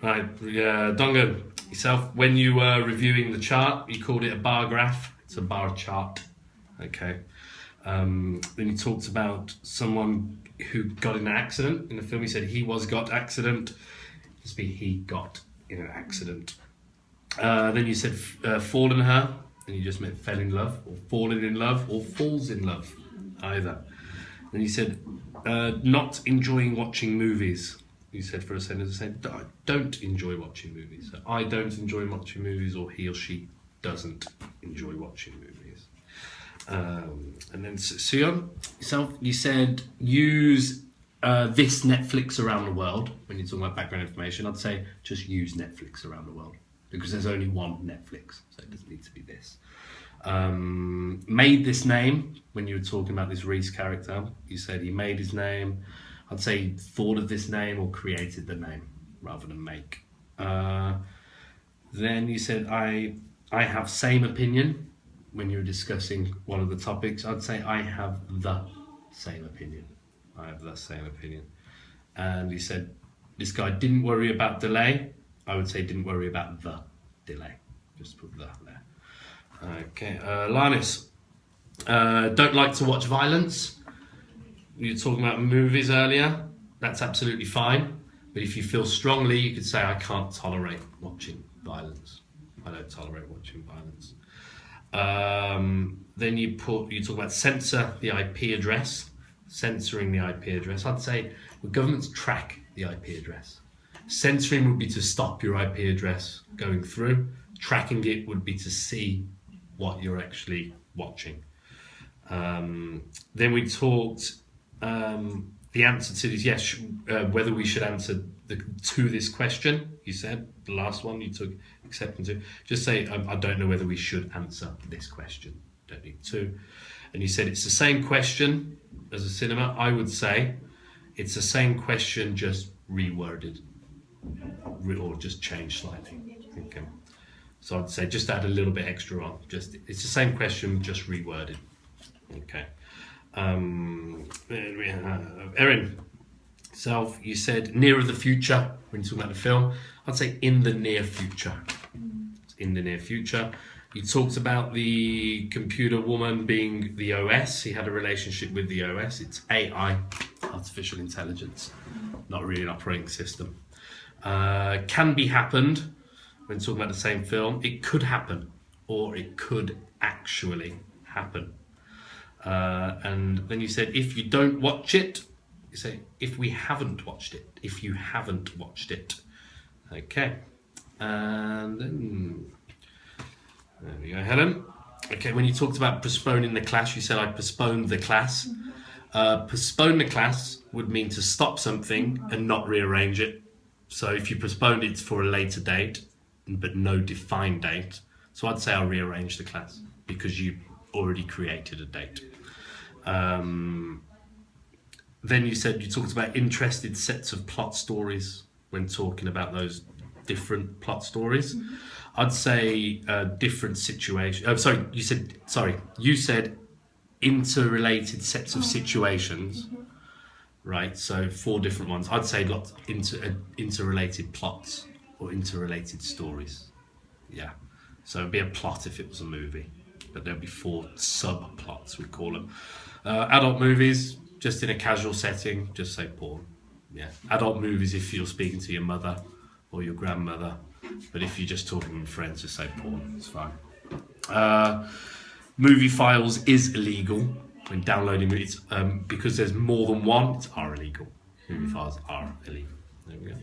Right, Dongan, yourself, when you were reviewing the chart, you called it a bar graph. It's a bar chart. Okay. Then you talked about someone who got in an accident. In the film, you said he got accident. It must be he got in an accident. Then you said fallen her, and you just meant fell in love, or fallen in love, or falls in love, either. Then you said not enjoying watching movies. You said for a sentence, said I don't enjoy watching movies. So I don't enjoy watching movies, or he or she doesn't enjoy watching movies. And then Sion, yourself, you said use this Netflix around the world. When you're talking about background information, I'd say just use Netflix around the world, because there's only one Netflix, so it doesn't need to be this. Made this name, when you were talking about this Reese character, you said he made his name. I'd say he thought of this name or created the name rather than make. Then you said I have same opinion when you were discussing one of the topics. I'd say I have the same opinion. I have the same opinion. And you said this guy didn't worry about delay. I would say didn't worry about the delay. Just put that there. Okay, Lannis, don't like to watch violence. You were talking about movies earlier. That's absolutely fine. But if you feel strongly, you could say, I can't tolerate watching violence. I don't tolerate watching violence. Then you talk about censor the IP address. Censoring the IP address. I'd say the governments track the IP address. Censoring would be to stop your IP address going through. Tracking it would be to see what you're actually watching. Then we talked, the answer to this, yes, whether we should answer to this question. You said, the last one you took acceptance to. Just say, I don't know whether we should answer this question. Don't need to. And you said it's the same question as a cinema. I would say it's the same question, just reworded. Or just changed slightly. Okay. So I'd say just add a little bit extra on. It's the same question, just reworded. Okay. We have Erin, self, you said nearer the future when you're talking about the film. I'd say in the near future. In the near future. You talked about the computer woman being the OS. He had a relationship with the OS. It's AI, artificial intelligence, not really an operating system. Can be happened when talking about the same film. It could happen, or it could actually happen. And then you said, if you don't watch it, you say, if we haven't watched it, if you haven't watched it. Okay. And then, there we go, Helen. Okay, when you talked about postponing the class, you said I postponed the class. Postpone the class would mean to stop something and not rearrange it. So if you postponed it for a later date, but no defined date, so I'd say I'll rearrange the class because you already created a date. Then you said you talked about interested sets of plot stories when talking about those different plot stories. I'd say different situations. You said interrelated sets of situations, right? So 4 different ones. I'd say lots interrelated plots or interrelated stories. Yeah. So it'd be a plot if it was a movie, but there'd be 4 subplots, we call them. Adult movies, just in a casual setting, just say porn. Yeah. Adult movies if you're speaking to your mother or your grandmother, but if you're just talking with friends, just say porn. It's fine. Movie files is illegal when downloading movies because there's more than one. It's illegal. Movie files are illegal. There we go.